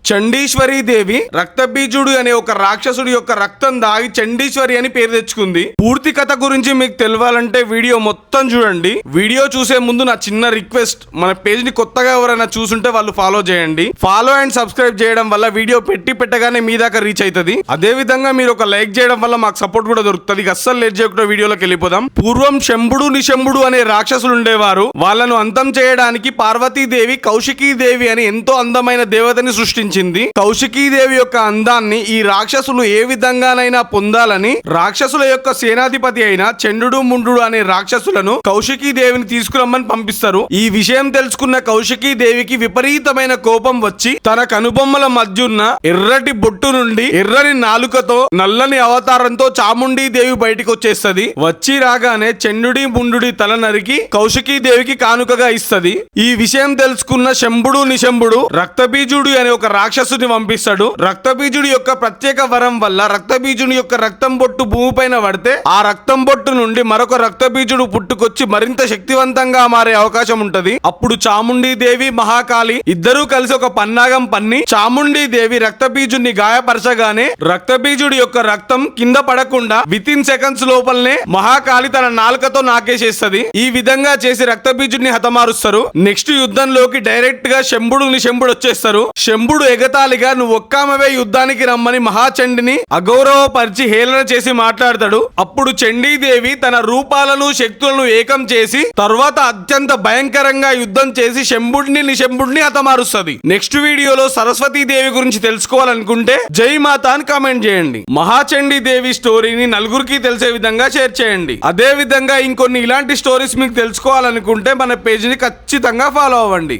చండీశ్వరి దేవి రక్తబీజుడు అనే ఒక రాక్షసుడి యొక్క రక్తం దాగి చండీశ్వరి అని పేరు తెచ్చుకుంది. పూర్తి కథ గురించి మీకు తెలియాలంటే వీడియో మొత్తం చూడండి. వీడియో చూసే ముందు నా చిన్న రిక్వెస్ట్, మన పేజ్ ని కొత్తగా ఎవరైనా చూసుంటే వాళ్ళు ఫాలో చేయండి. ఫాలో అండ్ సబ్స్క్రైబ్ చేయడం వల్ల వీడియో పెట్టగానే మీ దాకా రీచ్ అవుతుంది. అదే విధంగా మీరు ఒక లైక్ చేయడం వల్ల మాకు సపోర్ట్ కూడా దొరుకుతుంది. అస్సలు లేట్ చేయకుండా వీడియోలోకి వెళ్ళిపోదాం. పూర్వం శంభుడు నిశంభుడు అనే రాక్షసులు ఉండేవారు. వాళ్ళను అంతం చేయడానికి పార్వతీదేవి కౌశికీదేవి అని ఎంతో అందమైన దేవతని సృష్టించింది. కౌశికీదేవి యొక్క అందాన్ని ఈ రాక్షసులు ఏ విధంగానైనా పొందాలని రాక్షసుల యొక్క సేనాధిపతి అయిన చండు ముండు అనే రాక్షసులను కౌశికీదేవిని తీసుకురమ్మని పంపిస్తారు. ఈ విషయం తెలుసుకున్న కౌశికీదేవికి విపరీతమైన కోపం వచ్చి తన కనుబొమ్మల మధ్యున్న ఎర్రటి బొట్టు నుండి ఎర్రని నాలుకతో నల్లని అవతారంతో చాముండీదేవి బయటికి వచ్చేస్తది. వచ్చి రాగానే చండుడి ముండుడి తల నరికి కౌశికీదేవికి కానుకగా ఇస్తది. ఈ విషయం తెలుసుకున్న శంభుడు నిశంభుడు రక్తబీజుడు అనే ఒక రాక్షసుని పంపిస్తాడు. రక్తబీజుడి యొక్క ప్రత్యేక వరం వల్ల రక్తబీజుని యొక్క రక్తం బొట్టు భూమిపైన పడితే ఆ రక్తం బొట్టు నుండి మరొక రక్తబీజుడు పుట్టుకొచ్చి మరింత శక్తివంతంగా మారే అవకాశం ఉంటది. అప్పుడు చాముండీదేవి మహాకాళి ఇద్దరూ కలిసి ఒక పన్నాగం పన్ని చాముండీదేవి రక్తబీజుని గాయపరచగానే రక్తబీజుడి యొక్క రక్తం కింద పడకుండా విత్ ఇన్ సెకండ్స్ లోపలనే మహాకాళి తన నాలుకతో నాకేసేస్తది. ఈ విధంగా చేసి రక్తబీజుడిని హతమారుస్తారు. నెక్స్ట్ యుద్ధంలోకి డైరెక్ట్ గా శంభుడు నిశంభుడు వచ్చేస్తారు. శంభుడు ఎగతాళిగా నువ్వు ఒక్కామవే యుద్ధానికి రమ్మని మహాచండిని అగౌరవపరిచి హేళన చేసి మాట్లాడతాడు. అప్పుడు చండీదేవి తన రూపాలను శక్తులను ఏకం చేసి తర్వాత అత్యంత భయంకరంగా యుద్ధం చేసి శంభుడిని నిశంభుడిని హతమారుస్తుంది. నెక్స్ట్ వీడియోలో సరస్వతీదేవి గురించి తెలుసుకోవాలనుకుంటే జై మాత అని కామెంట్ చేయండి. మహాచండీదేవి స్టోరీని నలుగురికి తెలిసే విధంగా షేర్ చేయండి. అదే విధంగా ఇంకొన్ని ఇలాంటి స్టోరీస్ మీకు తెలుసుకోవాలనుకుంటే మన పేజ్ ని ఖచ్చితంగా ఫాలో అవ్వండి.